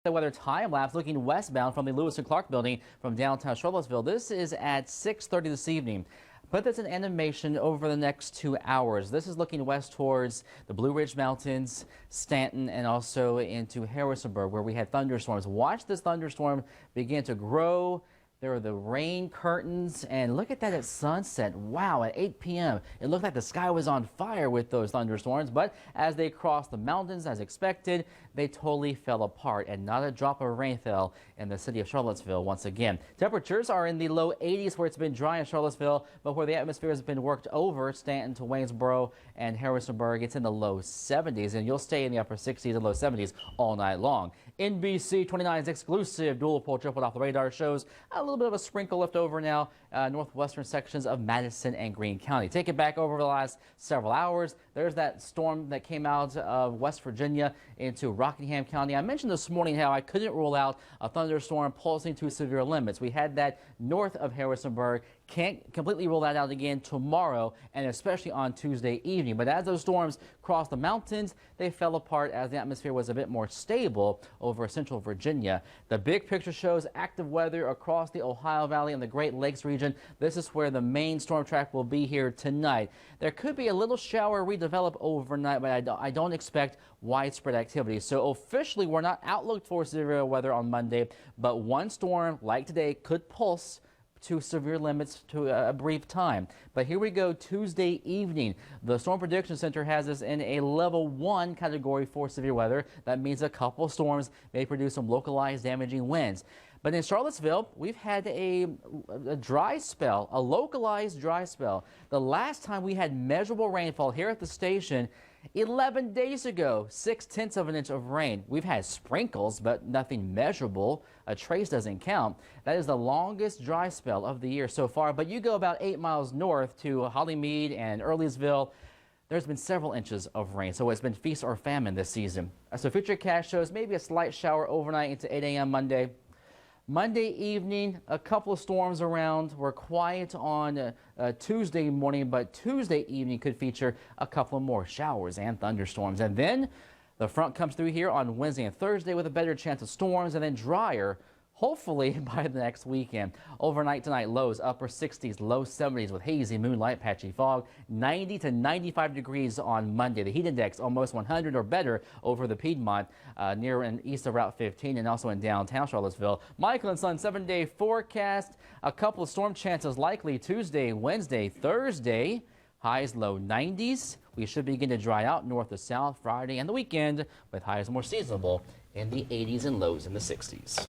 The weather time lapse looking westbound from the Lewis and Clark building from downtown Charlottesville. This is at 6:30 this evening. Put this in animation over the next 2 hours. This is looking west towards the Blue Ridge Mountains, Stanton, and also into Harrisonburg, where we had thunderstorms. Watch this thunderstorm begin to grow. There are the rain curtains, and look at that at sunset. Wow, at 8 p.m. It looked like the sky was on fire with those thunderstorms, but as they crossed the mountains, as expected, they totally fell apart, and not a drop of rain fell in the city of Charlottesville once again. Temperatures are in the low 80s where it's been dry in Charlottesville, but where the atmosphere has been worked over Stanton to Waynesboro and Harrisonburg, it's in the low 70s, and you'll stay in the upper 60s and low 70s all night long. NBC 29's exclusive dual pole triple off the radar shows a little bit of a sprinkle left over now, northwestern sections of Madison and Greene County. Take it back over the last several hours. There's that storm that came out of West Virginia into Rockingham County. I mentioned this morning how I couldn't rule out a thunderstorm pulsing to severe limits. We had that north of Harrisonburg. Can't completely rule that out again tomorrow, and especially on Tuesday evening. But as those storms crossed the mountains, they fell apart as the atmosphere was a bit more stable over central Virginia. The big picture shows active weather across the Ohio Valley and the Great Lakes region. This is where the main storm track will be here tonight. There could be a little shower redevelop overnight, but I don't expect widespread activity. So officially, we're not outlooked for severe weather on Monday, but one storm like today could pulse to severe limits to a brief time. But here we go Tuesday evening. The Storm Prediction Center has us in a level 1 category for severe weather. That means a couple of storms may produce some localized damaging winds. But in Charlottesville, we've had a dry spell, a localized dry spell. The last time we had measurable rainfall here at the station 11 days ago, 0.6 of an inch of rain. We've had sprinkles, but nothing measurable. A trace doesn't count. That is the longest dry spell of the year so far. But you go about 8 miles north to Hollymead and Earlysville, there's been several inches of rain. So it's been feast or famine this season. So Futurecast shows maybe a slight shower overnight into 8 a.m. Monday. Monday evening, a couple of storms around. We're quiet on Tuesday morning, but Tuesday evening could feature a couple more showers and thunderstorms. And then the front comes through here on Wednesday and Thursday with a better chance of storms, and then drier, hopefully by the next weekend. Overnight tonight, lows upper 60s, low 70s with hazy moonlight, patchy fog, 90 to 95 degrees on Monday. The heat index almost 100 or better over the Piedmont, near and east of Route 15, and also in downtown Charlottesville. Michael and Son 7-day forecast. A couple of storm chances likely Tuesday, Wednesday, Thursday. Highs low 90s. We should begin to dry out north to south Friday and the weekend with highs more seasonable in the 80s and lows in the 60s.